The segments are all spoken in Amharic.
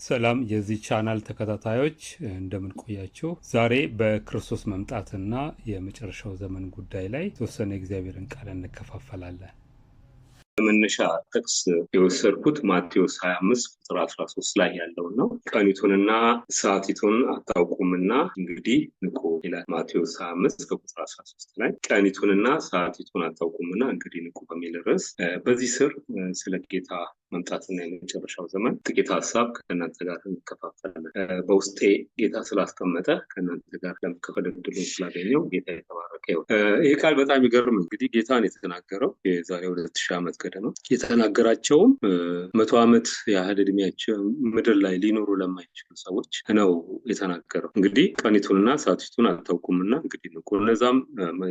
ሰላም የዚህ ቻናል ተከታታዮች እንደምን ቆያችሁ? ዛሬ በክርስቶስ መምጣትና የመጨረሻው ዘመን ጉዳይ ላይ የተወሰነ የእግዚአብሔርን ቃል እንከፋፈላለን። መነሻ ጥቅስ የወሰድኩት ማቴዎስ 25 ቁጥር 13 ላይ ያለውን ነው። ቀኒቱንና ሰዓቲቱን አታውቁምና እንግዲህ ንቁ ይላል። ማቴዎስ 25 ከቁጥር 13 ላይ ቀኒቱንና ሰዓቲቱን አታውቁምና እንግዲህ ንቁ በሚል ርዕስ በዚህ ስር ስለ ጌታ መምጣትና የመጨረሻው ዘመን ጥቂት ሀሳብ ከእናንተ ጋር እንከፋፈላለን። በውስጤ ጌታ ስላስቀመጠ ከእናንተ ጋር ለመካፈል እድሉን ስላገኘው ጌታ የተባረከ ይሁን። ይህ ቃል በጣም ይገርም። እንግዲህ ጌታን የተናገረው የዛሬ 2000 ዓመት ገደማ የተናገራቸውም 100 ዓመት ያህል እድሜያቸው ምድር ላይ ሊኖሩ ለማይችሉ ሰዎች ነው የተናገረው። እንግዲህ ቀኒቱንና ሰዓቲቱን አታውቁምና እንግዲህ ንቁ። እነዛም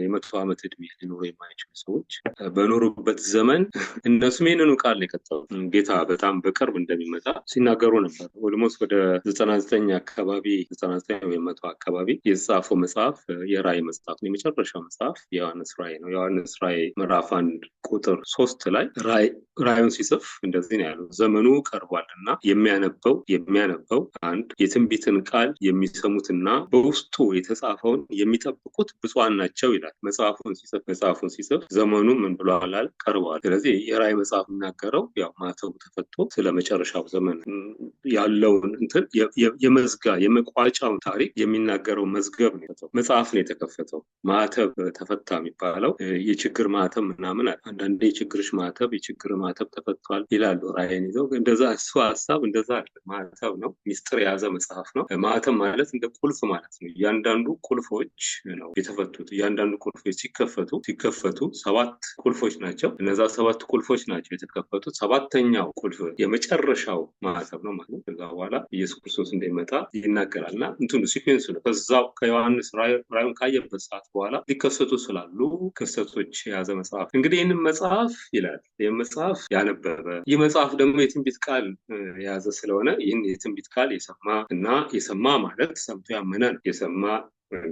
የ100 ዓመት እድሜ ሊኖሩ የማይችሉ ሰዎች በኖሩበት ዘመን እነሱም ይህንኑ ቃል ነው የቀጠሉት። ጌታ በጣም በቅርብ እንደሚመጣ ሲናገሩ ነበር። ኦልሞስት ወደ 99 አካባቢ 99 ወይ 100 አካባቢ የተጻፈው መጽሐፍ የራእይ መጽሐፍ ነው። የመጨረሻው መጽሐፍ የዮሐንስ ራእይ ነው። ዮሐንስ ራእይ ምዕራፍ 1 ቁጥር 3 ላይ ራእዩን ሲጽፍ እንደዚህ ነው ያለው፣ ዘመኑ ቀርቧልና የሚያነበው አንድ የትንቢትን ቃል የሚሰሙትና በውስጡ የተጻፈውን የሚጠብቁት ብፁዓን ናቸው ይላል። መጽሐፉን ሲጽፍ ዘመኑ ምን ብሏል? ቀርቧል። ስለዚህ የራእይ መጽሐፍ የሚናገረው ያው ማተቡ ተፈቶ ስለ መጨረሻው ዘመን ያለውን እንትን የመቋጫውን ታሪክ የሚናገረው መዝገብ ነው። መጽሐፍ ነው የተከፈተው። ማተብ ተፈታ የሚባለው የችግር ማተብ ምናምን አንዳንዴ የችግር ማተብ ተፈቷል ይላሉ ራእይን ይዘው። እንደዛ እሱ ሀሳብ እንደዛ አለ። ማተብ ነው፣ ሚስጥር የያዘ መጽሐፍ ነው። ማተብ ማለት እንደ ቁልፍ ማለት ነው። እያንዳንዱ ቁልፎች ነው የተፈቱት። እያንዳንዱ ቁልፎች ሲከፈቱ 7 ቁልፎች ናቸው። እነዛ 7 ቁልፎች ናቸው የተከፈቱት። 7ኛው ቁልፍ የመጨረሻው ማተብ ነው ማለት ነው። ከዛ በኋላ ኢየሱስ ክርስቶስ እንደሚመጣ ይናገራልና እንትኑ ሲኩዌንስ ነው። ከዛው ከዮሐንስ ራእዩን ካየበት ሰዓት በኋላ ሊከሰቱ ስላሉ ክስተቶች የያዘ መጽሐፍ። እንግዲህ ይህንን መጽሐፍ ይላል መጽሐፍ ያነበበ፣ ይህ መጽሐፍ ደግሞ የትንቢት ቃል የያዘ ስለሆነ ይህን የትንቢት ቃል የሰማ ማለት ሰምቶ ያመነ ነው።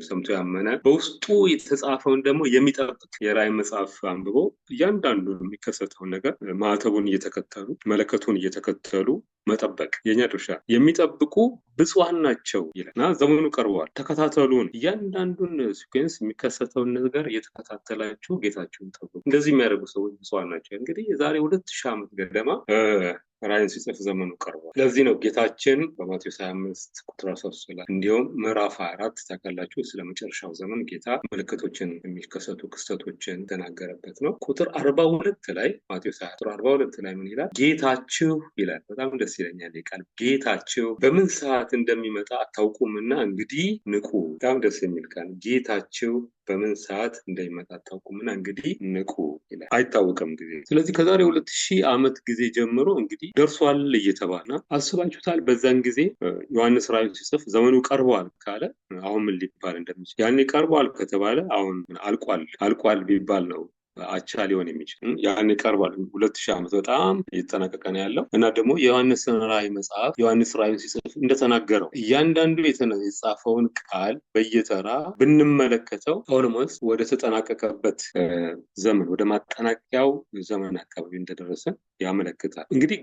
ሰምቶ ያመነ በውስጡ የተጻፈውን ደግሞ የሚጠብቅ የራእይ መጽሐፍ አንብቦ እያንዳንዱ የሚከሰተውን ነገር ማዕተቡን እየተከተሉ መለከቱን እየተከተሉ መጠበቅ የኛ ድርሻ። የሚጠብቁ ብፁዓን ናቸው ይላልና ዘመኑ ቀርቧል፣ ተከታተሉን። እያንዳንዱን ሲኩዌንስ የሚከሰተውን ነገር እየተከታተላችሁ ጌታችሁን ጠብቁ። እንደዚህ የሚያደርጉ ሰዎች ብፁዓን ናቸው። እንግዲህ የዛሬ 2000 ዓመት ገደማ ራእይን ሲጽፍ ዘመኑ ቀርቧል። ለዚህ ነው ጌታችን በማቴዎስ 25 ቁጥር 13 ላይ እንዲሁም ምዕራፍ 24 ታውቃላችሁ ስለ መጨረሻው ዘመን ጌታ ምልክቶችን የሚከሰቱ ክስተቶችን ተናገረበት ነው። ቁጥር 42 ላይ ማቴዎስ 42 ላይ ምን ይላል? ጌታችሁ ይላል። በጣም ደስ ይለኛል ቃል ጌታችሁ በምን ሰዓት እንደሚመጣ አታውቁምና እንግዲህ ንቁ። በጣም ደስ የሚል ቃል። ጌታችሁ በምን ሰዓት እንደሚመጣ አታውቁምና እንግዲህ ንቁ ይላል። አይታወቅም ጊዜ። ስለዚህ ከዛሬ 2000 ዓመት ጊዜ ጀምሮ እንግዲህ ደርሷል እየተባለ አስባችሁታል። በዛን ጊዜ ዮሐንስ ራእዩን ሲጽፍ ዘመኑ ቀርቧል ካለ አሁን ምን ሊባል እንደሚችል፣ ያኔ ቀርቧል ከተባለ አሁን አልቋል ቢባል ነው አቻ ሊሆን የሚችል። ያን ቀርቧል 2000 ዓመት በጣም እየተጠናቀቀ ነው ያለው። እና ደግሞ የዮሐንስ ራእይ መጽሐፍ ዮሐንስ ራእዩን ሲጽፍ እንደተናገረው እያንዳንዱ የተጻፈውን ቃል በየተራ ብንመለከተው ኦልሞስት ወደ ተጠናቀቀበት ዘመን ወደ ማጠናቀቂያው ዘመን አካባቢ እንደደረሰ ያመለክታል። እንግዲህ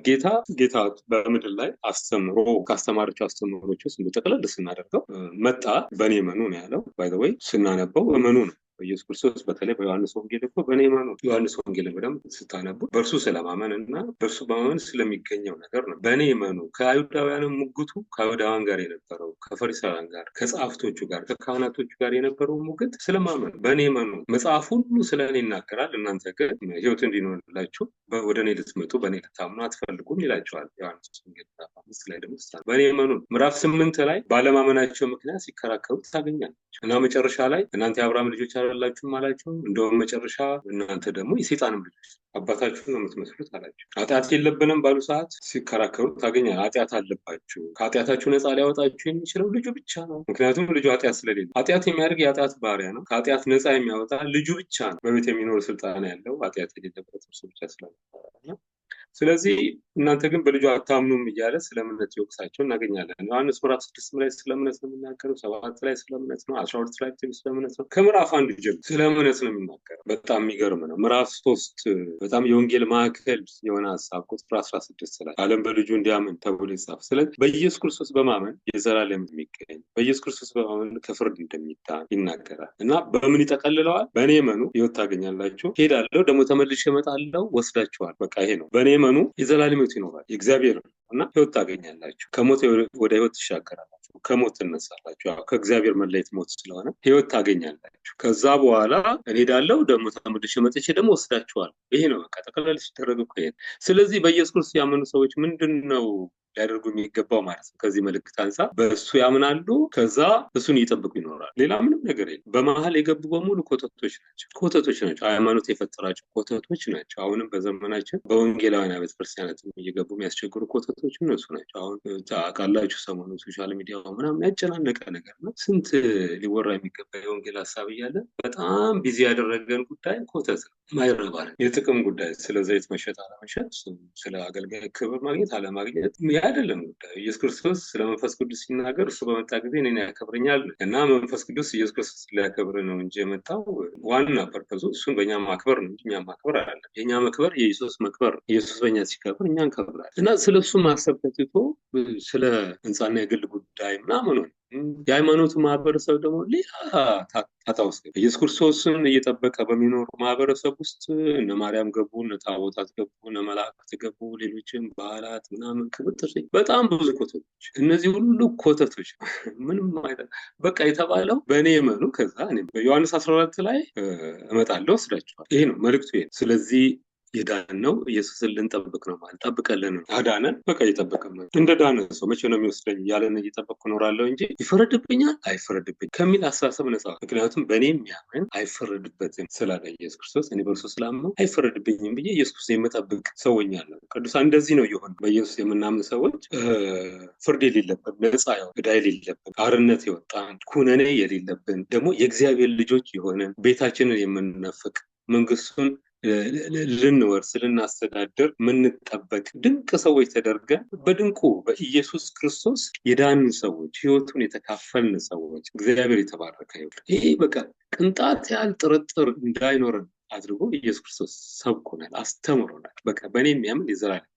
ጌታ በምድር ላይ አስተምሮ ካስተማራቸው አስተምሮች ውስጥ እንደጠቅለል ስናደርገው መጣ በእኔ እመኑ ነው ያለው። ባይ ዘ ወይ ስናነበው እመኑ ነው ኢየሱስ ክርስቶስ። በተለይ በዮሐንስ ወንጌል እኮ በእኔ እመኑ። ዮሐንስ ወንጌል በደንብ ስታነቡ በእርሱ ስለማመን እና በእርሱ በማመን ስለሚገኘው ነገር ነው። በእኔ እመኑ። ከአይሁዳውያን ሙግቱ ከአይሁዳውያን ጋር የነበረው ከፈሪሳውያን ጋር ከጸሐፍቶቹ ጋር ከካህናቶቹ ጋር የነበረው ሙግት ስለማመን በእኔ እመኑ። መጽሐፍ ሁሉ ስለ እኔ ይናገራል፣ እናንተ ግን ሕይወት እንዲኖርላችሁ ወደ እኔ ልትመጡ በእኔ ልታምኑ አትፈልጉም ይላቸዋል። ዮሐንስ ወንጌል ምዕራፍ 5 ላይ ደግሞ በእኔ እመኑ። ምዕራፍ 8 ላይ ባለማመናቸው ምክንያት ሲከራከሩ ታገኛላችሁ። እና መጨረሻ ላይ እናንተ የአብርሃም ልጆች አላላችሁም አላቸው። እንደውም መጨረሻ እናንተ ደግሞ የሰይጣንም ልጆች አባታችሁን ነው የምትመስሉት አላቸው። ኃጢአት የለብንም ባሉ ሰዓት ሲከራከሩ ታገኛል። ኃጢአት አለባችሁ፣ ከኃጢአታችሁ ነፃ ሊያወጣችሁ የሚችለው ልጁ ብቻ ነው። ምክንያቱም ልጁ ኃጢአት ስለሌለ፣ ኃጢአት የሚያደርግ የኃጢአት ባሪያ ነው። ከኃጢአት ነፃ የሚያወጣ ልጁ ብቻ ነው። በቤት የሚኖር ስልጣን ያለው ኃጢአት የሌለበት እርሱ ብቻ ስለነበረ ስለዚህ እናንተ ግን በልጁ አታምኑም እያለ ስለ እምነት ይወቅሳቸው እናገኛለን። ዮሐንስ ምዕራፍ 6 ላይ ስለ እምነት ነው የሚናገረው፣ 7 ላይ ስለ እምነት ነው፣ 12 ላይ ስለ እምነት ነው። ከምዕራፍ 1 ጀምሮ ስለ እምነት ነው የሚናገረው። በጣም የሚገርም ነው። ምዕራፍ 3 በጣም የወንጌል ማዕከል የሆነ ሀሳብ ቁጥር 16 ላይ ዓለም በልጁ እንዲያምን ተብሎ ይጻፍ። ስለዚህ በኢየሱስ ክርስቶስ በማመን የዘላለም የሚገኝ በኢየሱስ ክርስቶስ በማመን ከፍርድ እንደሚዳን ይናገራል። እና በምን ይጠቀልለዋል? በእኔ እመኑ ሕይወት ታገኛላችሁ፣ ሄዳለሁ ደግሞ ተመልሼ እመጣለሁ ወስዳችኋል። በቃ ይሄ ነው። በእኔ እመኑ የዘላለም ሕይወት ይኖራል፣ የእግዚአብሔር ነው እና ሕይወት ታገኛላችሁ። ከሞት ወደ ሕይወት ትሻገራላችሁ፣ ከሞት ትነሳላችሁ። ከእግዚአብሔር መለየት ሞት ስለሆነ ሕይወት ታገኛላችሁ። ከዛ በኋላ እኔ ሄዳለሁ ደግሞ ተመልሼ መጥቼ ደግሞ ወስዳችኋል። ይሄ ነው በቃ ጠቅላላ ሲደረግ እኮ ይሄ። ስለዚህ በኢየሱስ ክርስቶስ ያመኑ ሰዎች ምንድን ነው ሊያደርጉ የሚገባው ማለት ነው? ከዚህ መልእክት አንፃር በእሱ ያምናሉ፣ ከዛ እሱን እየጠበቁ ይኖራል። ሌላ ምንም ነገር የለም። በመሀል የገቡ በሙሉ ኮተቶች ናቸው። ሃይማኖት የፈጠራቸው ኮተቶች ናቸው። አሁንም በዘመናችን በወንጌላውያን ቤተክርስቲያናት እየገቡ የሚያስቸግሩ ኮተቶች እነሱ ናቸው። አሁን ታውቃላችሁ፣ ሰሞኑን ሶሻል ሚዲያ ምናምን ያጨናነቀ ነገር ነው። ስንት ሊወራ የሚገባ የወንጌል ሀሳብ እያለ በጣም ቢዚ ያደረገን ጉዳይ ኮተት ነው፣ ማይረባ የጥቅም ጉዳይ፣ ስለ ዘይት መሸጥ አለመሸጥ፣ ስለ አገልጋይ ክብር ማግኘት አለማግኘት አይደለም ጉዳዩ። ኢየሱስ ክርስቶስ ስለ መንፈስ ቅዱስ ሲናገር እሱ በመጣ ጊዜ እኔን ያከብረኛል እና መንፈስ ቅዱስ ኢየሱስ ክርስቶስ ሊያከብር ነው እንጂ የመጣው ዋና ፐርፐዙ እሱን በእኛ ማክበር ነው እንጂ እኛ ማክበር አይደለም። የእኛ መክበር የኢየሱስ መክበር፣ ኢየሱስ በእኛ ሲከብር እኛ እንከብራለን። እና ስለ እሱ ማሰብ ተትቶ ስለ ህንፃና የግል ጉዳይ ምናምን ነው። የሃይማኖቱ ማህበረሰብ ደግሞ ሌላ ታታ ውስጥ ኢየሱስ ክርስቶስን እየጠበቀ በሚኖሩ ማህበረሰብ ውስጥ እነ ማርያም ገቡ፣ እነ ታቦታት ገቡ፣ እነ መላእክት ገቡ፣ ሌሎችም ባህላት ምናምን ክብር፣ በጣም ብዙ ኮተቶች። እነዚህ ሁሉ ኮተቶች ምንም በቃ የተባለው በእኔ እመኑ፣ ከዛ በዮሐንስ 14 ላይ እመጣለሁ ወስዳችኋል። ይሄ ነው መልእክቱ። ይሄ ስለዚህ የዳን ነው ኢየሱስን ልንጠብቅ ነው ማለት ጠብቀልን አዳነን። በቃ እየጠበቀን ነው። እንደ ዳነ ሰው መቼ ነው የሚወስደኝ ያለን እየጠበቅኩ እኖራለሁ እንጂ ይፈረድብኛል አይፈረድብኝ ከሚል አስተሳሰብ ነፃ። ምክንያቱም በእኔ የሚያምን አይፈረድበትም ስላለ ኢየሱስ ክርስቶስ፣ እኔ በእርሱ ስላመንኩ አይፈረድብኝም ብዬ ኢየሱስ ክርስቶስ የምጠብቅ ሰው ሆኛለሁ። ቅዱሳን እንደዚህ ነው የሆነ በኢየሱስ የምናምን ሰዎች ፍርድ የሌለብን፣ ነፃ ዕዳ የሌለብን፣ አርነት የወጣን፣ ኩነኔ የሌለብን፣ ደግሞ የእግዚአብሔር ልጆች የሆንን ቤታችንን የምንነፍቅ መንግስቱን ልንወርስ ልናስተዳድር ምንጠበቅ ድንቅ ሰዎች ተደርገን በድንቁ በኢየሱስ ክርስቶስ የዳንን ሰዎች፣ ህይወቱን የተካፈልን ሰዎች እግዚአብሔር የተባረከ ይሁን። ይሄ በቃ ቅንጣት ያህል ጥርጥር እንዳይኖረን አድርጎ ኢየሱስ ክርስቶስ ሰብኮናል፣ አስተምሮናል። በቃ በእኔ የሚያምን የዘላለም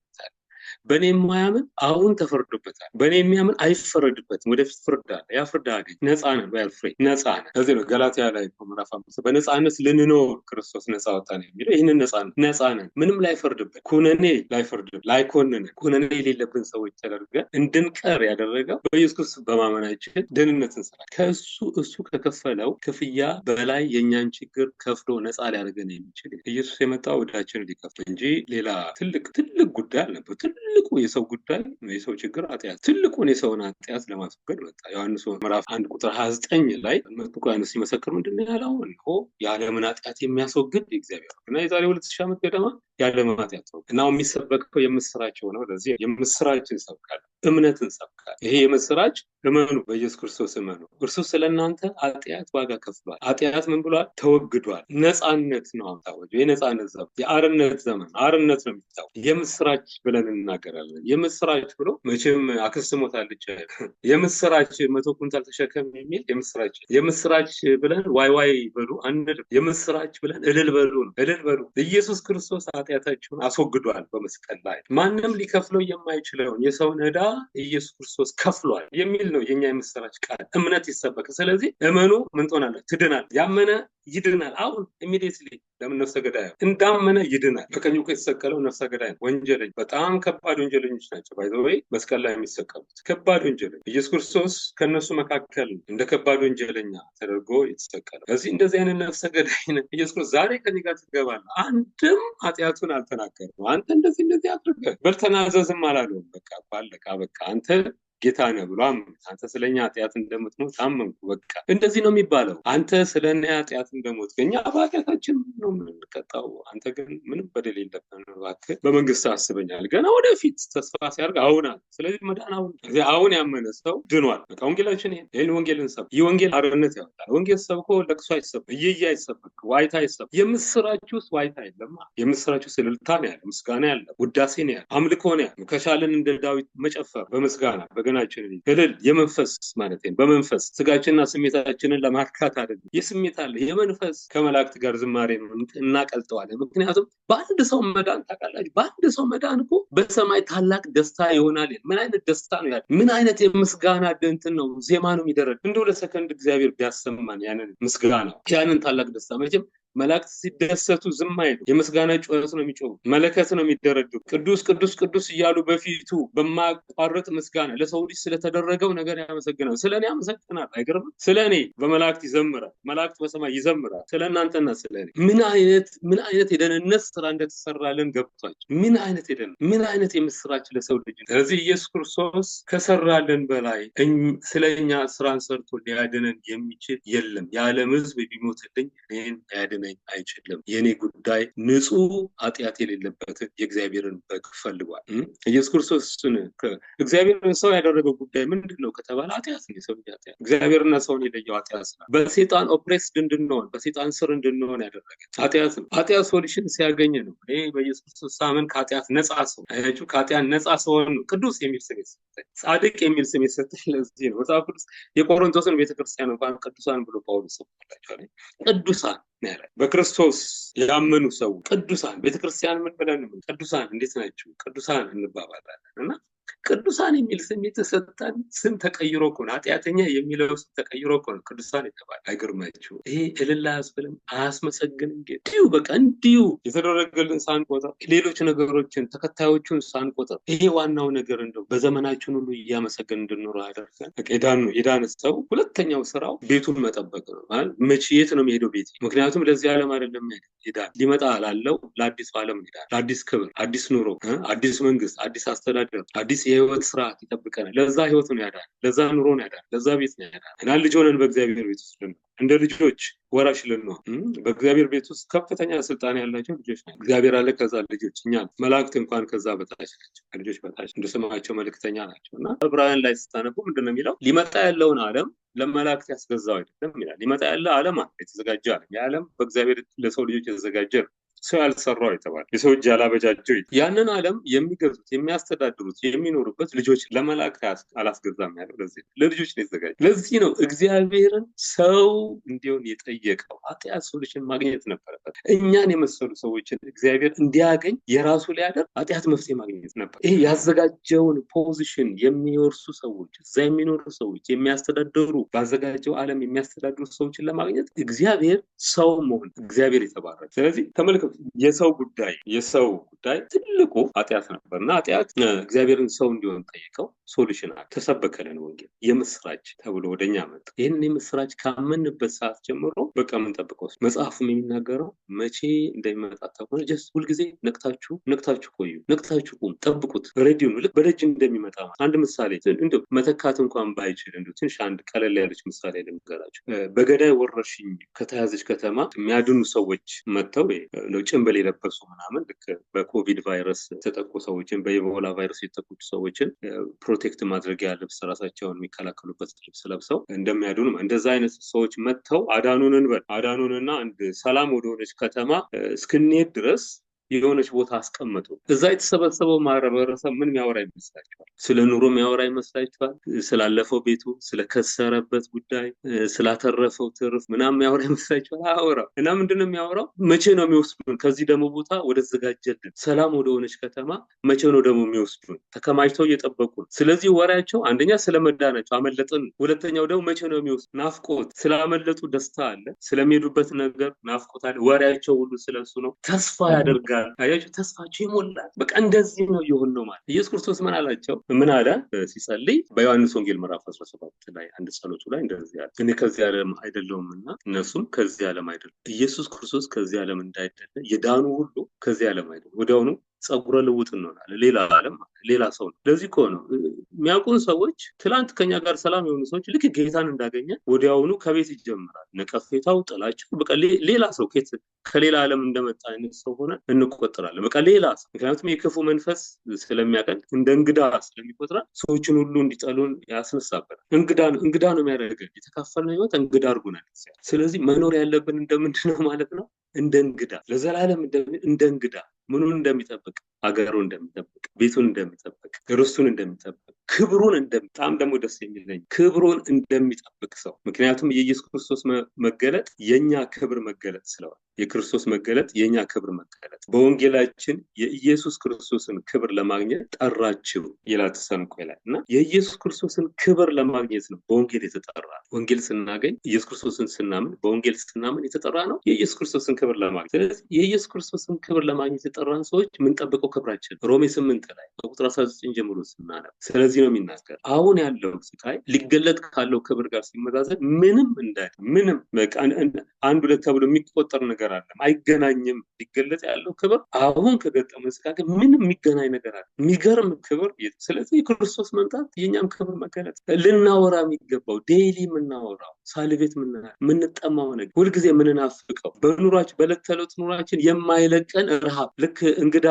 በእኔ የማያምን አሁን ተፈርዶበታል። በእኔ የሚያምን አይፈረድበትም፣ ወደፊት ፍርድ አለ። ያ ፍርድ አገኝ ነፃ ነን፣ በፍሬ ነፃ ነን። ከዚህ ነው ገላትያ ላይ ምዕራፍ 5 በነፃነት ልንኖር ክርስቶስ ነፃ ወጣን የሚለው ይህንን ነፃ ነን። ምንም ላይፈርድብን፣ ኩነኔ ላይፈርድብን፣ ላይኮንንን፣ ኩነኔ የሌለብን ሰዎች ተደርገን እንድንቀር ያደረገው በኢየሱስ ክርስቶስ በማመናችን ድህነትን ስራ እሱ ከከፈለው ክፍያ በላይ የእኛን ችግር ከፍሎ ነፃ ሊያደርገን የሚችል ኢየሱስ የመጣው ዕዳችንን ሊከፍል እንጂ ሌላ ትልቅ ጉዳይ አልነበር። ትልቁ የሰው ጉዳይ የሰው ችግር ኃጢአት፣ ትልቁን የሰውን ኃጢአት ለማስወገድ መጣ። ዮሐንስ ምዕራፍ 1 ቁጥር 29 ላይ መጥምቁ ዮሐንስ ሲመሰክር ምንድን ነው ያለው? እነሆ የዓለምን ኃጢአት የሚያስወግድ የእግዚአብሔር እና የዛሬ 2000 ዓመት ገደማ የዓለምን ኃጢአት ነው እና የሚሰበከው የምስራች ነው። ለዚህ የምስራች እንሰብካለን፣ እምነት እንሰብካለን። ይሄ የምስራች እመኑ፣ በኢየሱስ ክርስቶስ እመኑ፣ እርሱ ስለእናንተ ኃጢአት ዋጋ ከፍሏል። ኃጢአት ምን ብሏል? ተወግዷል። ነፃነት ነው አምጣወጀ የነፃነት ዘመን፣ የአርነት ዘመን፣ አርነት ነው የሚታወቅ። የምስራች ብለን እናገራለን። የምስራች ብሎ መቼም አክስት ሞታለች፣ የምስራች 100 ኩንታል ተሸከም የሚል የምስራች ብለን ዋይ በሉ አንልም። የምስራች ብለን እልል በሉ ነው። እልል በሉ ኢየሱስ ክርስቶስ ኃጢአታችሁን አስወግዷል በመስቀል ላይ። ማንም ሊከፍለው የማይችለውን የሰውን ዕዳ ኢየሱስ ክርስቶስ ከፍሏል የሚል ነው የኛ የምስራች ቃል። እምነት ይሰበክ። ስለዚህ እመኑ፣ ምን ትሆናለህ? ትድናል። ያመነ ይድናል። አሁን ኢሚዲየትሊ ለምን ነፍሰ ገዳይ እንዳመነ ይድናል። በቀኙ የተሰቀለው ነፍሰ ገዳይ ነው፣ ወንጀለኛ፣ በጣም ከባድ ወንጀለኞች ናቸው። ባይ ዘ ዌይ መስቀል ላይ የሚሰቀሉት ከባድ ወንጀለኛ። ኢየሱስ ክርስቶስ ከነሱ መካከል እንደ ከባድ ወንጀለኛ ተደርጎ የተሰቀለው። ስለዚህ እንደዚህ አይነት ነፍሰ ገዳይ ነው ኢየሱስ ክርስቶስ። ዛሬ ከኔ ጋር ትገባለህ። አንድም ኃጢአቱን አልተናገረም። አንተ እንደዚህ አድርገህ በል ተናዘዝም አላለውም። በቃ ባለቃ በቃ አንተ ጌታ ነህ ብሎ አመኑት። አንተ ስለኛ ኃጢአት እንደምትሞት አመንኩ። በቃ እንደዚህ ነው የሚባለው። አንተ ስለኛ ኃጢአት እንደሞት እኛ በኃጢአታችን ነው የምንቀጣው፣ አንተ ግን ምንም በደል የለብህም፣ እባክህ በመንግስት አስበኛል። ገና ወደፊት ተስፋ ሲያደርግ አሁን አለ። ስለዚህ መዳን አሁን ያመነ ሰው ድኗል። በቃ ወንጌላችን ይሄን ወንጌልን ሰብክ። ይህ ወንጌል አርነት ያወጣል። ወንጌል ሰብኮ ለቅሶ አይሰብክ፣ እየየ አይሰብክ፣ ዋይታ አይሰብክ። የምስራች ውስጥ ዋይታ የለም። የምስራች ውስጥ እልልታ ነው ያለ፣ ምስጋና ያለ፣ ውዳሴ ነው ያለ፣ አምልኮ ነው ያለ። ከቻለን እንደ ዳዊት መጨፈር በምስጋና በገናችንን እልል የመንፈስ ማለት ነው። በመንፈስ ስጋችንና ስሜታችንን ለማርካት አይደለም። የስሜት አለ የመንፈስ ከመላእክት ጋር ዝማሬ እናቀልጠዋለን። ምክንያቱም በአንድ ሰው መዳን ታውቃላችሁ፣ በአንድ ሰው መዳን እኮ በሰማይ ታላቅ ደስታ ይሆናል። ምን አይነት ደስታ ነው ያለ! ምን አይነት የምስጋና እንትን ነው፣ ዜማ ነው የሚደረግ። እንደው ለሰከንድ እግዚአብሔር ቢያሰማን ያንን ምስጋና ያንን ታላቅ ደስታ መቼም መላእክት ሲደሰቱ ዝም አይሉ፣ የምስጋና ጩኸት ነው የሚጮሁ፣ መለከት ነው የሚደረድሩ፣ ቅዱስ ቅዱስ ቅዱስ እያሉ በፊቱ በማቋረጥ ምስጋና ለሰው ልጅ ስለተደረገው ነገር ያመሰግናል። ስለኔ ያመሰግናል። አይገርምም? ስለኔ በመላእክት ይዘምራል፣ መላእክት በሰማይ ይዘምራል ስለ እናንተና ስለኔ። ምን አይነት የደህንነት ስራ እንደተሰራልን ገብቷቸው፣ ምን አይነት የምስራች ለሰው ልጅ። ስለዚህ ኢየሱስ ክርስቶስ ከሰራልን በላይ ስለኛ ስራን ሰርቶ ሊያድነን የሚችል የለም። የዓለም ሕዝብ ቢሞትልኝ እኔን ሊያድነኝ አይችልም። የኔ ጉዳይ ንጹህ ኃጢአት የሌለበትን የእግዚአብሔርን በግ ፈልጓል። ኢየሱስ ክርስቶስን እግዚአብሔርን ሰው ያደረገው ጉዳይ ምንድን ነው ከተባለ ኃጢአት ነው። የሰው ልጅ ኃጢአት እግዚአብሔርና ሰውን የለየው ኃጢአት ነው። በሰይጣን ኦፕሬስድ እንድንሆን በሰይጣን ስር እንድንሆን ያደረገ ኃጢአት ነው። ኃጢአት ሶሉሽን ሲያገኝ ነው። እኔ በኢየሱስ ክርስቶስ ሳምን ከኃጢአት ነጻ ሰው አያችሁ፣ ከኃጢአት ነጻ ሰው ነው። ቅዱስ የሚል ስም የሰጠኝ፣ ጻድቅ የሚል ስም የሰጠኝ ለዚህ ነው። መጽሐፍ ቅዱስ የቆሮንቶስን ቤተክርስቲያን እንኳን ቅዱሳን ብሎ ጳውሎስ ጽፏላቸዋል። ቅዱሳን በክርስቶስ ያመኑ ሰው ቅዱሳን። ቤተክርስቲያን ምን ብለን ቅዱሳን እንዴት ናችሁ ቅዱሳን እንባባላለን። እና ቅዱሳን የሚል ስም የተሰጠን ስም ተቀይሮ እኮ ነው። ኃጢአተኛ የሚለው ስም ተቀይሮ እኮ ነው ቅዱሳን የተባለ። አይገርማችሁ? ይሄ እልል አያስብልም? አያስመሰግንም? እንዲሁ በቃ እንዲሁ የተደረገልን ሳንቆጥር፣ ሌሎች ነገሮችን ተከታዮቹን ሳንቆጥር፣ ይሄ ዋናው ነገር እንደው በዘመናችን ሁሉ እያመሰገን እንድንኖር ያደርገን። የዳነ ሰው ሁለተኛው ስራው ቤቱን መጠበቅ ነው። መቼ የት ነው የሚሄደው? ቤት። ምክንያቱም ለዚህ ዓለም አይደለም ይሄዳል፣ ሊመጣ ላለው ለአዲሱ ዓለም ይሄዳል። ለአዲስ ክብር፣ አዲስ ኑሮ፣ አዲስ መንግስት፣ አዲስ አስተዳደር፣ አዲስ የህይወት ስርዓት ይጠብቀናል። ለዛ ህይወት ነው ያዳን፣ ለዛ ኑሮ ነው ያዳን፣ ለዛ ቤት ነው ያዳን። እና ልጅ ሆነን በእግዚአብሔር ቤት ውስጥ እንደ ልጆች ወራሽ ልንሆን፣ በእግዚአብሔር ቤት ውስጥ ከፍተኛ ስልጣን ያላቸው ልጆች ናቸው። እግዚአብሔር አለ፣ ከዛ ልጆች እኛ። መላእክት እንኳን ከዛ በታች ናቸው፣ ከልጆች በታች እንደ ስማቸው መልእክተኛ ናቸው። እና ዕብራውያን ላይ ስታነቡ ምንድነው የሚለው? ሊመጣ ያለውን ዓለም ለመላእክት ያስገዛው አይደለም ይላል። ሊመጣ ያለ ዓለም አለ፣ የተዘጋጀ ዓለም። የዓለም በእግዚአብሔር ለሰው ልጆች የተዘጋጀ ነው። ሰው ያልሰራው የተባለ የሰው እጅ ያላበጃጀው ያንን ዓለም የሚገዙት የሚያስተዳድሩት የሚኖሩበት ልጆች ለመላእክት አላስገዛም ያለው ለዚህ ለልጆች ነው የተዘጋጀ። ለዚህ ነው እግዚአብሔርን ሰው እንዲሆን የጠየቀው። ኃጢአት ሶሉሽን ማግኘት ነበረበት። እኛን የመሰሉ ሰዎችን እግዚአብሔር እንዲያገኝ የራሱ ሊያደርግ ኃጢአት መፍትሄ ማግኘት ነበር። ይሄ ያዘጋጀውን ፖዚሽን የሚወርሱ ሰዎች፣ እዛ የሚኖሩ ሰዎች፣ የሚያስተዳድሩ ባዘጋጀው ዓለም የሚያስተዳድሩ ሰዎችን ለማግኘት እግዚአብሔር ሰው መሆን እግዚአብሔር የተባረከ። ስለዚህ ተመልከቱ፣ የሰው ጉዳይ ትልቁ ኃጢአት ነበር እና ኃጢአት እግዚአብሔርን ሰው እንዲሆን ጠይቀው ሶሉሽን ተሰበከልን። ወንጌል የምስራች ተብሎ ወደኛ መጣ። ይህንን የምስራች ካመንበት ሰዓት ጀምሮ በቃ የምንጠብቀው መጽሐፉም የሚናገረው መቼ እንደሚመጣ ተሆነ ጀስት ሁልጊዜ ነቅታችሁ ቆዩ፣ ነቅታችሁ ቁም፣ ጠብቁት። ሬዲዮ ልክ በደጅ እንደሚመጣ አንድ ምሳሌ እንደው መተካት እንኳን ባይችል እንደው ትንሽ አንድ ቀለል ያለች ምሳሌ ልንገራችሁ። በገዳይ ወረርሽኝ ከተያዘች ከተማ የሚያድኑ ሰዎች መጥተው ጭንብል የለበሱ ምናምን ልክ በኮቪድ ቫይረስ የተጠቁ ሰዎችን በኢቦላ ቫይረስ የተጠቁ ሰዎችን ፕሮቴክት ማድረጊያ ልብስ ራሳቸውን የሚከላከሉበት ልብስ ለብሰው እንደሚያድኑ እንደዛ አይነት ሰዎች መጥተው አዳኑንና አንድ ሰላም ወደሆነች ከተማ እስክንሄድ ድረስ የሆነች ቦታ አስቀምጡ። እዛ የተሰበሰበው ማህበረሰብ ምን የሚያወራ ይመስላችኋል? ስለ ኑሮ የሚያወራ ይመስላችኋል? ስላለፈው ቤቱ፣ ስለከሰረበት ጉዳይ፣ ስላተረፈው ትርፍ ምናምን የሚያወራ ይመስላችኋል? አያወራም። እና ምንድነው የሚያወራው? መቼ ነው የሚወስዱን ከዚህ ደግሞ ቦታ ወደ ተዘጋጀልን ሰላም ወደሆነች ከተማ መቼ ነው ደግሞ የሚወስዱን? ተከማችተው እየጠበቁ ነው። ስለዚህ ወሬያቸው አንደኛ ስለመዳናቸው አመለጥን፣ ሁለተኛው ደግሞ መቼ ነው የሚወስዱ? ናፍቆት፣ ስላመለጡ ደስታ አለ፣ ስለሚሄዱበት ነገር ናፍቆት አለ። ወሬያቸው ሁሉ ስለሱ ነው። ተስፋ ያደርጋል። አያችሁ፣ ተስፋቸው ይሞላል። በቃ እንደዚህ ነው የሆነው ማለት። ኢየሱስ ክርስቶስ ምን አላቸው? ምን አለ ሲጸልይ? በዮሐንስ ወንጌል ምዕራፍ 17 ላይ አንድ ጸሎቱ ላይ እንደዚህ አለ፣ እኔ ከዚህ ዓለም አይደለሁምና እነሱም ከዚህ ዓለም አይደሉም። ኢየሱስ ክርስቶስ ከዚህ ዓለም እንዳይደለ የዳኑ ሁሉ ከዚህ ዓለም አይደሉም። ወዲያውኑ ጸጉረ ልውጥ እንሆናለን። ሌላ ዓለም ሌላ ሰው ነው። ለዚህ እኮ ነው የሚያውቁን ሰዎች ትላንት ከኛ ጋር ሰላም የሆኑ ሰዎች ልክ ጌታን እንዳገኘ ወዲያውኑ ከቤት ይጀምራል። ነቀፌታው፣ ጥላቸው በቃ ሌላ ሰው ከሌላ ዓለም እንደመጣ አይነት ሰው ሆነ እንቆጠራለን። በቃ ሌላ ሰው። ምክንያቱም የክፉ መንፈስ ስለሚያቀን እንደ እንግዳ ስለሚቆጥራ ሰዎችን ሁሉ እንዲጠሉን ያስነሳበታል። እንግዳ ነው የሚያደርገን። የተካፈልነው ህይወት እንግዳ አድርጎናል። ስለዚህ መኖር ያለብን እንደምንድን ነው ማለት ነው? እንደ እንግዳ ለዘላለም እንደ እንግዳ ምኑን እንደሚጠብቅ፣ አገሩን እንደሚጠብቅ፣ ቤቱን እንደሚጠብቅ፣ ርስቱን እንደሚጠብቅ፣ ክብሩን በጣም ደግሞ ደስ የሚለኝ ክብሩን እንደሚጠብቅ ሰው። ምክንያቱም የኢየሱስ ክርስቶስ መገለጥ የኛ ክብር መገለጥ ስለሆነ የክርስቶስ መገለጥ የኛ ክብር መገለጥ በወንጌላችን የኢየሱስ ክርስቶስን ክብር ለማግኘት ጠራችሁ ይላል ተሰሎንቄ ላይ እና የኢየሱስ ክርስቶስን ክብር ለማግኘት ነው በወንጌል የተጠራ። ወንጌል ስናገኝ ኢየሱስ ክርስቶስን ስናምን በወንጌል ስናምን የተጠራ ነው የኢየሱስ ክርስቶስን ክብር ለማግኘት። ስለዚህ የኢየሱስ ክርስቶስን ክብር ለማግኘት የጠራን ሰዎች የምንጠብቀው ክብራችን ሮሜ 8 ላይ ከቁጥር 19 ጀምሮ ስናነብ ስለዚህ ነው የሚናገር። አሁን ያለው ስቃይ ሊገለጥ ካለው ክብር ጋር ሲመዛዘን ምንም በቃ አንድ ሁለት ተብሎ የሚቆጠር ነገር አለም አይገናኝም። ሊገለጥ ያለው ክብር አሁን ከገጠመን ስቃይ ጋር ምንም የሚገናኝ ነገር አለ። የሚገርም ክብር። ስለዚህ የክርስቶስ መምጣት የኛም ክብር መገለጥ ልናወራ የሚገባው ዴይሊ የምናወራው ሳልቤት የምንጠማው ነገር ሁልጊዜ የምንናፍቀው በኑሯችን በዕለት ተዕለት ኑሯችን የማይለቀን ረሃብ ልክ እንግዳ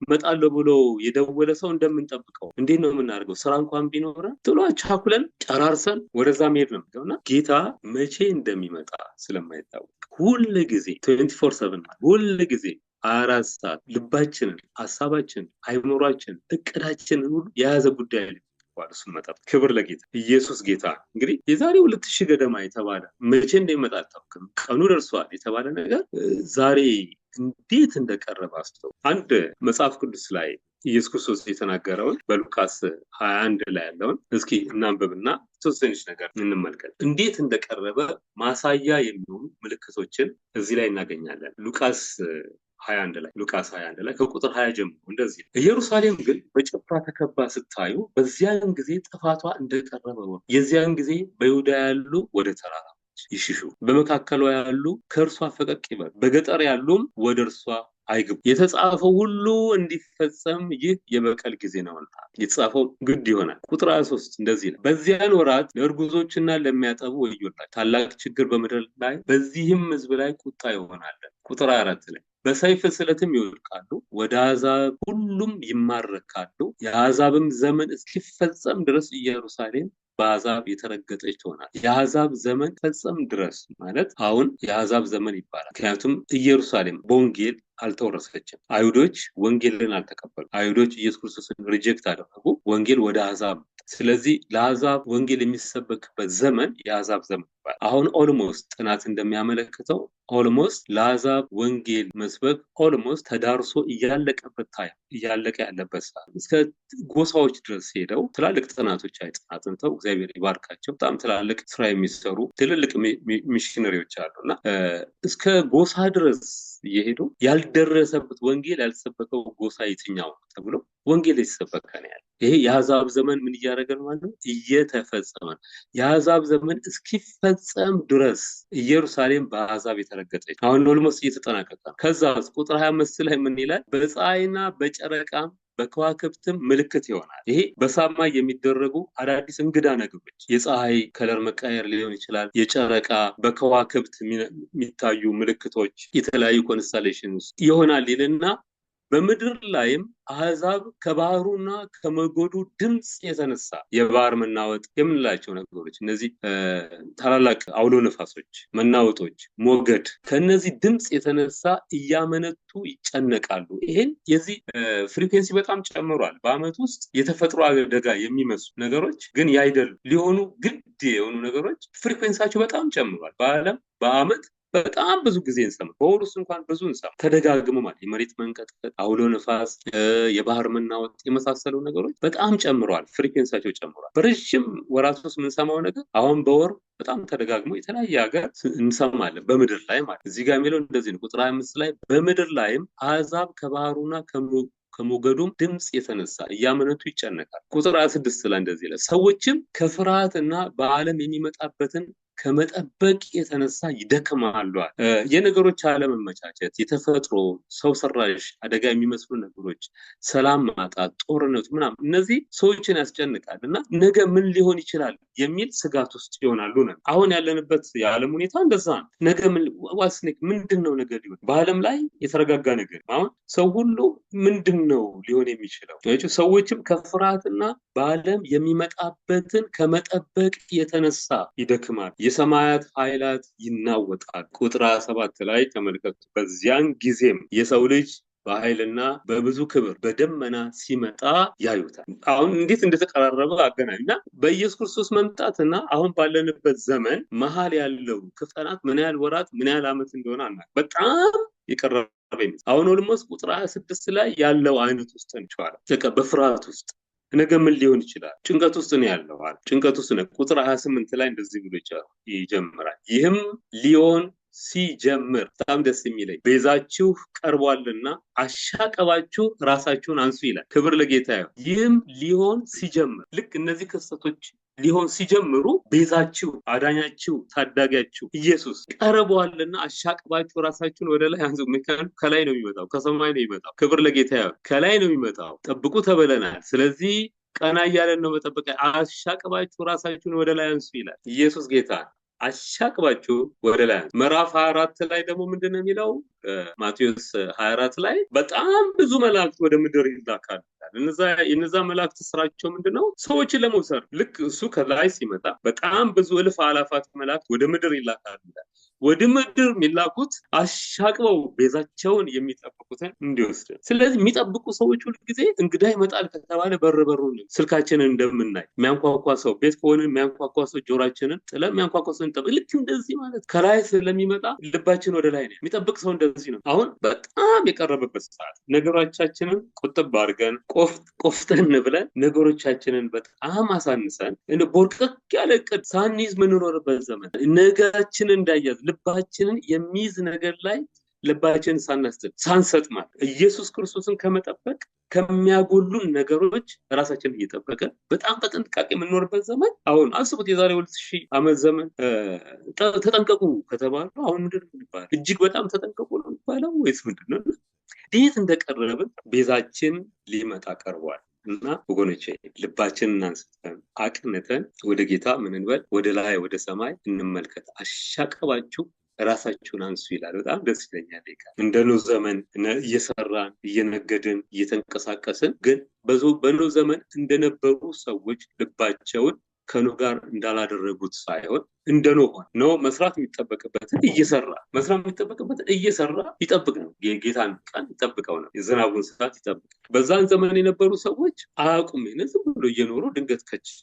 መጣለው ብሎ የደወለ ሰው እንደምንጠብቀው እንዴት ነው የምናደርገው? ስራ እንኳን ቢኖረን ጥሎ ቻኩለን ጨራርሰን ወደዛ መሄድ ነው እና ጌታ መቼ እንደሚመጣ ስለማይታወቅ ሁል ጊዜ 24/7 ሁል ጊዜ 24 ሰዓት ልባችንን፣ ሀሳባችንን፣ አይምሯችንን፣ እቅዳችንን ሁሉ የያዘ ጉዳይ ነው። እሱን መጣ። ክብር ለጌታ። ኢየሱስ ጌታ። እንግዲህ የዛሬ 2000 ገደማ የተባለ መቼ እንደሚመጣ አታውቅም፣ ቀኑ ደርሷል የተባለ ነገር ዛሬ እንዴት እንደቀረበ አስተው። አንድ መጽሐፍ ቅዱስ ላይ ኢየሱስ ክርስቶስ የተናገረውን በሉቃስ 21 ላይ ያለውን እስኪ እናንብብና ትንሽ ነገር እንመልከት። እንዴት እንደቀረበ ማሳያ የሚሆኑ ምልክቶችን እዚህ ላይ እናገኛለን። ሉቃስ 21 ላይ ከቁጥር 20 ጀምሮ እንደዚህ ኢየሩሳሌም ግን በጭፍራ ተከባ ስታዩ በዚያን ጊዜ ጥፋቷ እንደቀረበ ነው። የዚያን ጊዜ በይሁዳ ያሉ ወደ ተራራ ይሽሹ፣ በመካከሏ ያሉ ከእርሷ ፈቀቅ ይበሉ፣ በገጠር ያሉም ወደ እርሷ አይግቡ። የተጻፈው ሁሉ እንዲፈጸም ይህ የበቀል ጊዜ ነውና የተጻፈው ግድ ይሆናል። ቁጥር 23 እንደዚህ ነው። በዚያን ወራት ለእርጉዞችና ለሚያጠቡ ወዮላቸው፣ ታላቅ ችግር በምድር ላይ በዚህም ሕዝብ ላይ ቁጣ ይሆናል። ቁጥር 24 ላይ በሰይፍ ስለትም ይወድቃሉ፣ ወደ አሕዛብ ሁሉም ይማረካሉ። የአሕዛብም ዘመን እስኪፈጸም ድረስ ኢየሩሳሌም በአሕዛብ የተረገጠች ትሆናል። የአሕዛብ ዘመን ፈጸም ድረስ ማለት አሁን የአሕዛብ ዘመን ይባላል። ምክንያቱም ኢየሩሳሌም በወንጌል አልተወረሰችም። አይሁዶች ወንጌልን አልተቀበሉ። አይሁዶች ኢየሱስ ክርስቶስን ሪጀክት አደረጉ። ወንጌል ወደ አሕዛብ። ስለዚህ ለአሕዛብ ወንጌል የሚሰበክበት ዘመን የአሕዛብ ዘመን ይባላል። አሁን ኦልሞስት ጥናት እንደሚያመለክተው ኦልሞስት ለአሕዛብ ወንጌል መስበክ ኦልሞስት ተዳርሶ እያለቀ ያለበት ሰዓት እስከ ጎሳዎች ድረስ ሄደው ትላልቅ ጥናቶች አጥንተው እግዚአብሔር ይባርካቸው በጣም ትላልቅ ስራ የሚሰሩ ትልልቅ ሚሽነሪዎች አሉና እስከ ጎሳ ድረስ እየሄዱ ያልደረሰበት ወንጌል ያልተሰበከው ጎሳ የትኛው ተብሎ ወንጌል የተሰበከ ነው ያለው። ይሄ የአሕዛብ ዘመን ምን እያደረገ ነው ማለት ነው? እየተፈጸመ ነው። የአሕዛብ ዘመን እስኪፈጸም ድረስ ኢየሩሳሌም በአሕዛብ የተረገጠች አሁን ኦልሞስት እየተጠናቀቀ ነው። ከዛ ቁጥር 25 ላይ ምን ይላል? በፀሐይና በጨረቃም በከዋክብትም ምልክት ይሆናል። ይሄ በሰማይ የሚደረጉ አዳዲስ እንግዳ ነገሮች የፀሐይ ከለር መቀየር ሊሆን ይችላል። የጨረቃ በከዋክብት የሚታዩ ምልክቶች የተለያዩ ኮንስታሌሽንስ ይሆናል ይልና በምድር ላይም አሕዛብ ከባህሩና ከሞገዱ ድምፅ የተነሳ የባህር መናወጥ የምንላቸው ነገሮች እነዚህ ታላላቅ አውሎ ነፋሶች፣ መናወጦች፣ ሞገድ ከነዚህ ድምፅ የተነሳ እያመነቱ ይጨነቃሉ። ይሄን የዚህ ፍሪኩዌንሲ በጣም ጨምሯል። በአመት ውስጥ የተፈጥሮ አደጋ የሚመስሉ ነገሮች ግን ያይደሉ ሊሆኑ ግድ የሆኑ ነገሮች ፍሪኩዌንሳቸው በጣም ጨምሯል። በአለም በአመት በጣም ብዙ ጊዜ እንሰማ። በወር ውስጥ እንኳን ብዙ እንሰማ። ተደጋግሞ ማለት የመሬት መንቀጥቀጥ፣ አውሎ ነፋስ፣ የባህር መናወጥ የመሳሰሉ ነገሮች በጣም ጨምረዋል። ፍሪኩዌንሳቸው ጨምሯል። በረጅም ወራት ውስጥ የምንሰማው ነገር አሁን በወር በጣም ተደጋግሞ የተለያየ ሀገር እንሰማለን። በምድር ላይ ማለት እዚህ ጋር የሚለው እንደዚህ ነው። ቁጥር 25 ላይ በምድር ላይም አሕዛብ ከባህሩና ከሞገዱም ድምፅ የተነሳ እያመነቱ ይጨነቃል። ቁጥር 26 ላይ እንደዚህ ይላል። ሰዎችም ከፍርሃትና በዓለም የሚመጣበትን ከመጠበቅ የተነሳ ይደክማሉ። የነገሮች አለመመቻቸት፣ የተፈጥሮ ሰው ሰራሽ አደጋ የሚመስሉ ነገሮች፣ ሰላም ማጣት፣ ጦርነቱ ምናምን እነዚህ ሰዎችን ያስጨንቃል እና ነገ ምን ሊሆን ይችላል የሚል ስጋት ውስጥ ይሆናሉ ነው። አሁን ያለንበት የዓለም ሁኔታ እንደዛ ነው። ነገ ምንድን ነው ነገ ሊሆን በዓለም ላይ የተረጋጋ ነገር አሁን ሰው ሁሉ ምንድን ነው ሊሆን የሚችለው? ሰዎችም ከፍርሃትና በዓለም የሚመጣበትን ከመጠበቅ የተነሳ ይደክማል፣ የሰማያት ኃይላት ይናወጣል። ቁጥር 7 ላይ ተመልከቱ። በዚያን ጊዜም የሰው ልጅ በኃይልና በብዙ ክብር በደመና ሲመጣ ያዩታል። አሁን እንዴት እንደተቀራረበ አገናኝና በኢየሱስ ክርስቶስ መምጣትና አሁን ባለንበት ዘመን መሀል ያለው ክፍተናት ምን ያህል ወራት ምን ያህል ዓመት እንደሆነ አናውቅም። በጣም የቀረበ አሁን ኦልሞስት ቁጥር 26 ላይ ያለው አይነት ውስጥ እንችላለን። በፍርሃት ውስጥ ነገ ምን ሊሆን ይችላል? ጭንቀት ውስጥ ነው ያለው። ጭንቀት ውስጥ ነው። ቁጥር 28 ላይ እንደዚህ ብሎ ይጀምራል። ይህም ሊሆን ሲጀምር በጣም ደስ የሚለኝ ቤዛችሁ ቀርቧልና አሻቀባችሁ ራሳችሁን አንሱ ይላል። ክብር ለጌታ ይሁን። ይህም ሊሆን ሲጀምር ልክ እነዚህ ክስተቶች ሊሆን ሲጀምሩ ቤዛችሁ፣ አዳኛችሁ፣ ታዳጊያችሁ ኢየሱስ ቀርቧልና አሻቅባችሁ ራሳችሁን ወደ ላይ አንሱ። ከላይ ነው የሚመጣው፣ ከሰማይ ነው የሚመጣው። ክብር ለጌታ ይሁን። ከላይ ነው የሚመጣው። ጠብቁ ተብለናል። ስለዚህ ቀና እያለን ነው መጠበቅ። አሻቅባችሁ ራሳችሁን ወደ ላይ አንሱ ይላል። ኢየሱስ ጌታ አሻቅባችሁ ወደ ላይ አንሱ። ምዕራፍ 24 ላይ ደግሞ ምንድነው የሚለው? ማቴዎስ 24 ላይ በጣም ብዙ መላእክት ወደ ምድር ይላካሉ። እነዛ መላእክት ስራቸው ምንድነው? ሰዎችን ለመውሰድ። ልክ እሱ ከላይ ሲመጣ በጣም ብዙ እልፍ አላፋት መላእክት ወደ ምድር ይላካሉ። ወደ ምድር የሚላኩት አሻቅበው ቤዛቸውን የሚጠብቁትን እንዲወስድ። ስለዚህ የሚጠብቁ ሰዎች ሁሉ ጊዜ እንግዳ ይመጣል ከተባለ በሩን ስልካችንን እንደምናይ የሚያንኳኳ ሰው ቤት ከሆነ የሚያንኳኳ ሰው ጆሮአችንን ጥለን የሚያንኳኳ ሰው እንጠብቅ። ልክ እንደዚህ ማለት ከላይ ስለሚመጣ ልባችን ወደ ላይ ነው። የሚጠብቅ ሰው እንደዚህ ነው። አሁን በጣም የቀረበበት ሰዓት ነገሮቻችንን ቁጥብ አድርገን ቆፍጠን ብለን ነገሮቻችንን በጣም አሳንሰን ቦርቀቅ ያለ እቅድ ሳንይዝ ምንኖርበት ዘመን ነገራችንን እንዳያዝ ልባችንን የሚይዝ ነገር ላይ ልባችንን ሳንሰጥ ማለት ኢየሱስ ክርስቶስን ከመጠበቅ ከሚያጎሉን ነገሮች ራሳችንን እየጠበቀ በጣም በጥንቃቄ የምንኖርበት ዘመን አሁን አስቡት። የዛሬ 2000 ዓመት ዘመን ተጠንቀቁ ከተባሉ አሁን ምንድን ነው የሚባለው? እጅግ በጣም ተጠንቀቁ ነው የሚባለው ወይስ ምንድን ነው? እንዴት እንደቀረብን ቤዛችን ሊመጣ ቀርቧል። እና ወገኖቼ ልባችንን አንስተን አቅንተን ወደ ጌታ ምን እንበል? ወደ ላይ ወደ ሰማይ እንመልከት። አሻቀባችሁ ራሳችሁን አንሱ ይላል። በጣም ደስ ይለኛል። እንደ ኖህ ዘመን እየሰራን እየነገድን እየተንቀሳቀስን ግን በኖህ ዘመን እንደነበሩ ሰዎች ልባቸውን ከኖህ ጋር እንዳላደረጉት ሳይሆን እንደ ኖህ መስራት የሚጠበቅበትን እየሰራ ይጠብቅ ነው። የጌታን ቀን ይጠብቀው ነው። የዝናቡን ሰዓት ይጠብቅ። በዛን ዘመን የነበሩ ሰዎች አያውቁም። ዝም ብሎ እየኖሩ ድንገት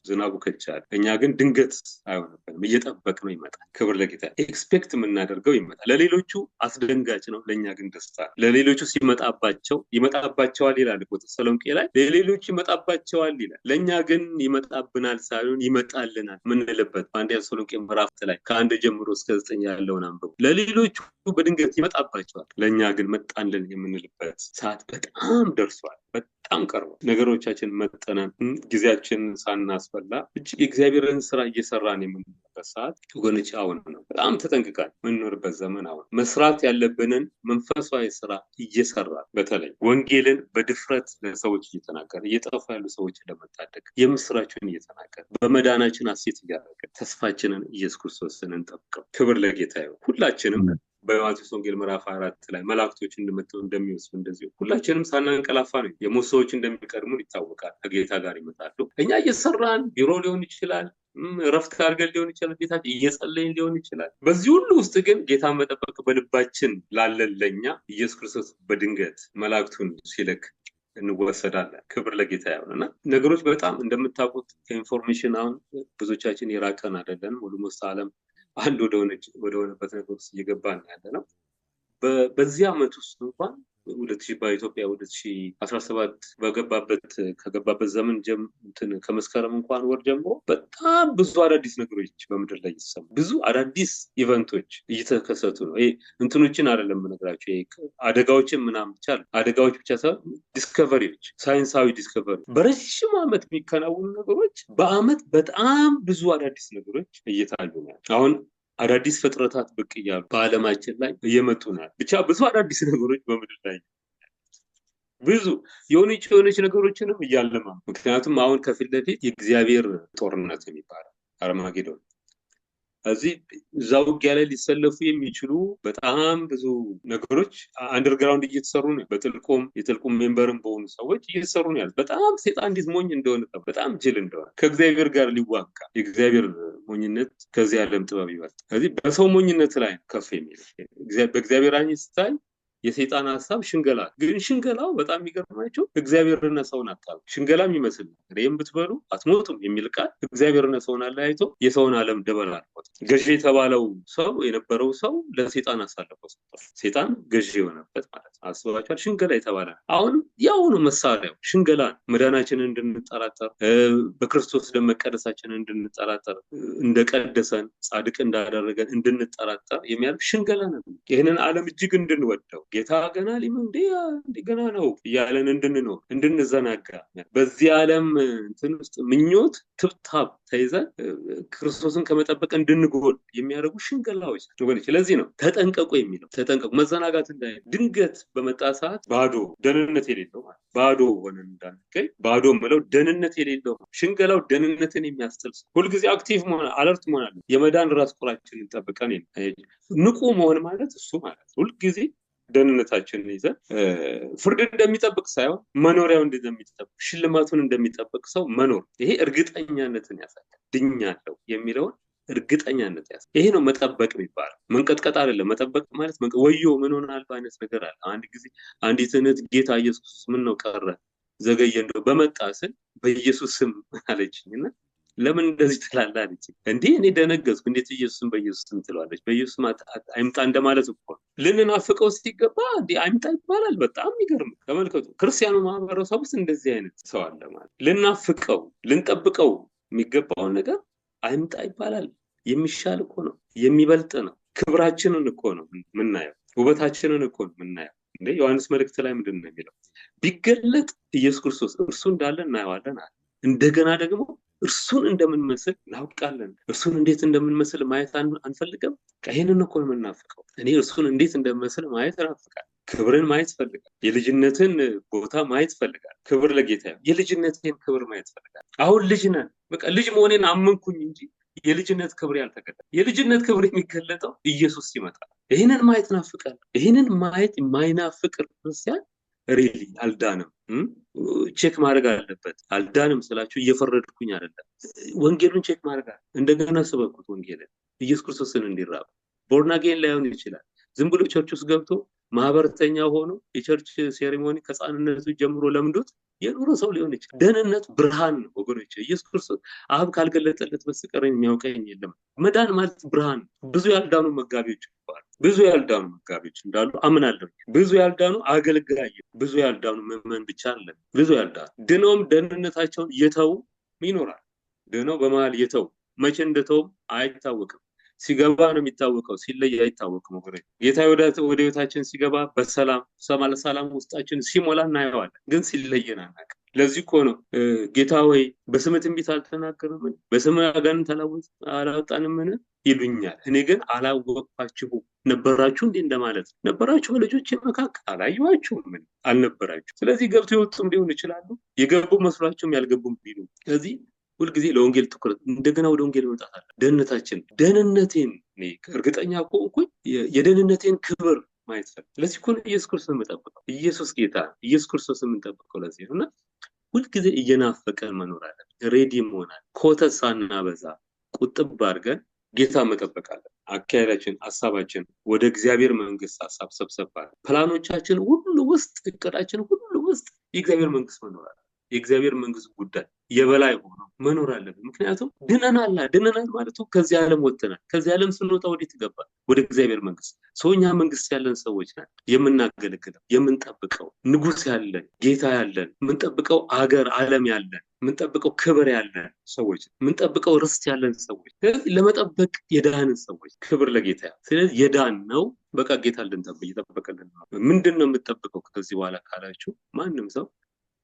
ዝናቡ ከቻለ። እኛ ግን ድንገት አይሆንብንም። እየጠበቅ ነው ይመጣል። ክብር ለጌታ። ኤክስፔክት የምናደርገው ይመጣል። ለሌሎቹ አስደንጋጭ ነው፣ ለእኛ ግን ደስታ። ለሌሎቹ ይመጣባቸዋል ይላል ተሰሎንቄ ላይ። ለሌሎቹ ይመጣባቸዋል ይላል። ለእኛ ግን ይመጣብናል ሳይሆን ይመጣልናል ምንልበት በአንደኛ ተሰሎንቄ ምዕራፍ ላይ ከ1 ጀምሮ እስከ 9 ያለውን አንብቡ። ለሌሎቹ በድንገት ይመጣባቸዋል፣ ለእኛ ግን መጣልን የምንልበት ሰዓት በጣም ደርሷል። በጣም ቀርቧል። ነገሮቻችን መጠነን ጊዜያችንን ሳናስፈላ እጅግ የእግዚአብሔርን ስራ እየሰራን የምንኖርበት ሰዓት ወገኖች አሁን ነው። በጣም ተጠንቅቀን የምንኖርበት ዘመን አሁን። መስራት ያለብንን መንፈሳዊ ስራ እየሰራን በተለይ ወንጌልን በድፍረት ለሰዎች እየተናገርን እየጠፉ ያሉ ሰዎችን ለመታደግ የምስራችን እየተናገርን በመዳናችን ሐሴት እያደረግን ተስፋችንን ኢየሱስ ክርስቶስን እንጠብቀው። ክብር ለጌታ ይሁን። ሁላችንም በማቴዎስ ወንጌል ምዕራፍ 4 ላይ መላእክቶች እንደሚወስዱ እንደዚህ ሁላችንም ሳናንቀላፋ ነው። የሞት ሰዎች እንደሚቀድሙን ይታወቃል። ከጌታ ጋር ይመጣሉ። እኛ እየሰራን ቢሮ ሊሆን ይችላል፣ ረፍት አድርገን ሊሆን ይችላል፣ ጌታችን እየጸለይን ሊሆን ይችላል። በዚህ ሁሉ ውስጥ ግን ጌታን መጠበቅ በልባችን ላለን ለኛ ኢየሱስ ክርስቶስ በድንገት መላእክቱን ሲልክ እንወሰዳለን። ክብር ለጌታ ይሁንና ነገሮች በጣም እንደምታውቁት ከኢንፎርሜሽን አሁን ብዙዎቻችን የራቀን አይደለንም። ሙሉ ዓለም አንድ ወደ ሆነበት ነገር ውስጥ እየገባን ያለ ነው። በዚህ ዓመት ውስጥ እንኳን 2000 በኢትዮጵያ 2017 ከገባበት ዘመን ከመስከረም እንኳን ወር ጀምሮ በጣም ብዙ አዳዲስ ነገሮች በምድር ላይ ይሰሙ፣ ብዙ አዳዲስ ኢቨንቶች እየተከሰቱ ነው። ይሄ እንትኖችን አይደለም የምነግራቸው፣ አደጋዎችን ምናምን ብቻ አደጋዎች ብቻ ሳይሆን ዲስከቨሪዎች፣ ሳይንሳዊ ዲስከቨሪ፣ በረጅም ዓመት የሚከናወኑ ነገሮች፣ በአመት በጣም ብዙ አዳዲስ ነገሮች እየታዩ ነው። አሁን አዳዲስ ፍጥረታት ብቅ እያሉ በአለማችን ላይ እየመጡ ነው። ብቻ ብዙ አዳዲስ ነገሮች በምድር ላይ ብዙ የሆነች ነገሮችንም እያለማ። ምክንያቱም አሁን ከፊት ለፊት የእግዚአብሔር ጦርነት የሚባለው አርማጌዶን፣ እዚህ እዛ ውጊያ ላይ ሊሰለፉ የሚችሉ በጣም ብዙ ነገሮች አንደርግራውንድ እየተሰሩ ነው። የጥልቁም ሜምበርም በሆኑ ሰዎች እየተሰሩ ነው ያሉት። በጣም ሴጣን እንዴት ሞኝ እንደሆነ፣ በጣም ጅል እንደሆነ፣ ከእግዚአብሔር ጋር ሊዋጋ የእግዚአብሔር ሞኝነት ከዚህ ዓለም ጥበብ ይበልጥ። ስለዚህ በሰው ሞኝነት ላይ ከፍ የሚል በእግዚአብሔር ዓይን ስታይ የሰይጣን ሐሳብ ሽንገላ፣ ግን ሽንገላው በጣም የሚገርማቸው እግዚአብሔርና ሰውን አጣሉ። ሽንገላ የሚመስል ነገር ይህም ብትበሉ አትሞቱም የሚል ቃል እግዚአብሔርና ሰውን አለያይቶ የሰውን ዓለም ደበላልቆት ገዢ የተባለው ሰው የነበረው ሰው ለሰይጣን አሳልፎ ሰጥቷል። ሰይጣን ገዢ የሆነበት ማለት ነው። አስባችኋል? ሽንገላ የተባለ አሁንም ያው ነው መሳሪያው ሽንገላ። መዳናችንን እንድንጠራጠር፣ በክርስቶስ ደም መቀደሳችንን እንድንጠራጠር፣ እንደቀደሰን ጻድቅ እንዳደረገን እንድንጠራጠር የሚያደርግ ሽንገላ ነው። ይህንን ዓለም እጅግ እንድንወደው ጌታ ገና ገና ነው እያለን እንድንኖር እንድንዘናጋ፣ በዚህ ዓለም እንትን ውስጥ ምኞት ትብታብ ተይዘን ክርስቶስን ከመጠበቅ እንድንጎል የሚያደርጉ ሽንገላዎች ወገኖች። ስለዚህ ነው ተጠንቀቁ የሚለው። ተጠንቀቁ፣ መዘናጋት እንዳይ ድንገት በመጣ ሰዓት ባዶ ደህንነት የሌለው ማለት ባዶ ሆነን እንዳንገኝ። ባዶ ምለው ደህንነት የሌለው ሽንገላው ደህንነትን የሚያስጥል ሁልጊዜ አክቲቭ መሆን አለርት መሆን አለ። የመዳን ራስ ቁራችንን ጠብቀን ንቁ መሆን ማለት እሱ ማለት ሁልጊዜ ደህንነታችንን ይዘን ፍርድ እንደሚጠብቅ ሳይሆን መኖሪያው እንደሚጠብቅ ሽልማቱን እንደሚጠብቅ ሰው መኖር። ይሄ እርግጠኛነትን ያሳያል። ድኛለሁ የሚለውን እርግጠኛነት ያሳያል። ይሄ ነው መጠበቅ የሚባለው። መንቀጥቀጥ አይደለም። መጠበቅ ማለት ወዮ ምን ሆናል አይነት ነገር አለ። አንድ ጊዜ አንዲት እህት ጌታ ኢየሱስ ምን ነው ቀረ ዘገየ እንደው በመጣ ስል በኢየሱስ ስም አለችኝና ለምን እንደዚህ ትላለህ አለች። እንዴ እኔ ደነገጥኩ። እንዴት ኢየሱስን በኢየሱስ ስም ትላለች? በኢየሱስ አይምጣ እንደማለት እኮ ልንናፍቀው ሲገባ እንዴ አይምጣ ይባላል። በጣም የሚገርም ተመልከቱ። ክርስቲያኑ ማህበረሰብ ውስጥ እንደዚህ አይነት ሰው አለ ማለት። ልናፍቀው ልንጠብቀው የሚገባውን ነገር አይምጣ ይባላል። የሚሻል እኮ ነው፣ የሚበልጥ ነው። ክብራችንን እኮ ነው የምናየው፣ ውበታችንን እኮ ነው የምናየው። እንዴ ዮሐንስ መልእክት ላይ ምንድን ነው የሚለው? ቢገለጥ ኢየሱስ ክርስቶስ እርሱ እንዳለ እናየዋለን አለ። እንደገና ደግሞ እርሱን እንደምንመስል እናውቃለን። እርሱን እንዴት እንደምንመስል ማየት አንፈልግም? ይሄንን እኮ ነው የምናፍቀው። እኔ እርሱን እንዴት እንደምመስል ማየት እናፍቃለሁ። ክብርን ማየት ፈልጋል። የልጅነትን ቦታ ማየት ፈልጋል። ክብር ለጌታ። የልጅነትን ክብር ማየት ፈልጋል። አሁን ልጅ ነን። በቃ ልጅ መሆኔን አመንኩኝ እንጂ የልጅነት ክብር ያልተገለጠ። የልጅነት ክብር የሚገለጠው ኢየሱስ ሲመጣ። ይሄንን ማየት ናፍቃል። ይሄንን ማየት የማይናፍቅ ክርስቲያን ሪሊ አልዳንም። ቼክ ማድረግ አለበት። አልዳንም ስላችሁ እየፈረድኩኝ አይደለም። ወንጌሉን ቼክ ማድረግ አለ። እንደገና ስበኩት ወንጌልን። ኢየሱስ ክርስቶስን እንዲራብ ቦርን አጌን ላይሆን ይችላል። ዝም ብሎ ቸርች ውስጥ ገብቶ ማህበረተኛ ሆኖ የቸርች ሴሪሞኒ ከሕፃንነቱ ጀምሮ ለምዶት የኖረ ሰው ሊሆን ይችላል። ደህንነት ብርሃን ነው ወገኖች። ኢየሱስ ክርስቶስ አብ ካልገለጠለት በስተቀር የሚያውቀኝ የለም። መዳን ማለት ብርሃን። ብዙ ያልዳኑ መጋቢዎች ይባላል። ብዙ ያልዳኑ መጋቢዎች እንዳሉ አምናለሁ። ብዙ ያልዳኑ አገልጋይ፣ ብዙ ያልዳኑ ምዕመን ብቻ አለ። ብዙ ያልዳኑ ድነውም ደህንነታቸውን እየተው ይኖራል። ድነው በመሃል እየተው መቼ እንደተው አይታወቅም። ሲገባ ነው የሚታወቀው፣ ሲለይ አይታወቅም ወገኖች። ጌታ ወደ ህይወታችን ሲገባ በሰላም ሰላም ውስጣችን ሲሞላ እናየዋለን፣ ግን ሲለየን አናውቅም። ለዚህ እኮ ነው ጌታ ሆይ በስምህ ትንቢት አልተናገርምን? በስምህ አጋንንት አላወጣንምን ይሉኛል፣ እኔ ግን አላወቅኳችሁም። ነበራችሁ እንዴ እንደማለት ነው። ነበራችሁ በልጆቼ መካከል አላየኋችሁም? ምን አልነበራችሁ? ስለዚህ ገብቶ የወጡም ሊሆን ይችላሉ፣ የገቡ መስሏቸውም ያልገቡም ሊሉ። ስለዚህ ሁልጊዜ ለወንጌል ትኩረት፣ እንደገና ወደ ወንጌል መምጣት አለ። ደህንነቴን እርግጠኛ ከሆንኩኝ የደህንነቴን ክብር ማየት ፈልግ። ለዚህ እኮ ነው ኢየሱስ ክርስቶስ የምንጠብቀው። ኢየሱስ ጌታ ኢየሱስ ክርስቶስ የምንጠብቀው ለዚህ ነው። እና ሁልጊዜ እየናፈቀን መኖር አለ። ሬዲ መሆናል። ኮተት ሳናበዛ ቁጥብ አድርገን ጌታ መጠበቅ አለ። አካሄዳችን፣ ሀሳባችን ወደ እግዚአብሔር መንግስት ሀሳብ ሰብሰብ አለ። ፕላኖቻችን ሁሉ ውስጥ፣ እቅዳችን ሁሉ ውስጥ የእግዚአብሔር መንግስት መኖር አለ። የእግዚአብሔር መንግስት ጉዳይ የበላይ ሆኖ መኖር አለብን። ምክንያቱም ድነናል ማለት ከዚህ ዓለም ወጥተናል። ከዚህ ዓለም ስንወጣ ወዴት ገባል? ወደ እግዚአብሔር መንግስት። ሰውኛ መንግስት ያለን ሰዎች ነን። የምናገለግለው የምንጠብቀው ንጉስ ያለን ጌታ ያለን የምንጠብቀው አገር ዓለም ያለን የምንጠብቀው ክብር ያለን ሰዎች፣ የምንጠብቀው ርስት ያለን ሰዎች፣ ስለዚህ ለመጠበቅ የዳንን ሰዎች። ክብር ለጌታ። ስለዚህ የዳን ነው በቃ ጌታ ልንጠብቅ እየጠበቀልን ነው። ምንድን ነው የምጠብቀው ከዚህ በኋላ ካላችሁ ማንም ሰው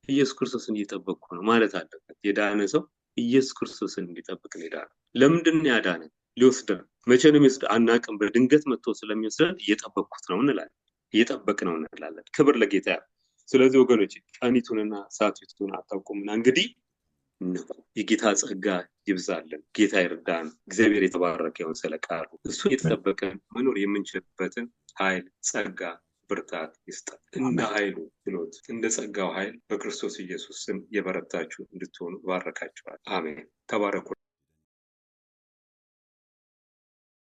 ኢየሱስ ክርስቶስን እየጠበቅኩ ነው ማለት አለበት። የዳነ ሰው ኢየሱስ ክርስቶስን እንዲጠብቅ ነው። ለምንድን ነው ያዳነን? ሊወስደን። መቼ ነው የሚወስደን አናውቅም። በድንገት መጥቶ ስለሚወስደን እየጠበቅኩት ነው እንላለን፣ እየጠበቅ ነው እንላለን። ክብር ለጌታ። ስለዚህ ወገኖች ቀኒቱንና ሰዓቲቱን አታውቁምና እንግዲህ የጌታ ጸጋ ይብዛልን። ጌታ ይርዳን። እግዚአብሔር የተባረከ ይሁን። ስለ ቃሉ እሱ የተጠበቀን መኖር የምንችልበትን ኃይል፣ ጸጋ፣ ብርታት ይስጠን። እንደ ኃይሉ ችሎት እንደ ጸጋው ኃይል በክርስቶስ ኢየሱስ ስም የበረታችሁ እንድትሆኑ ባረካችኋል። አሜን። ተባረኩ።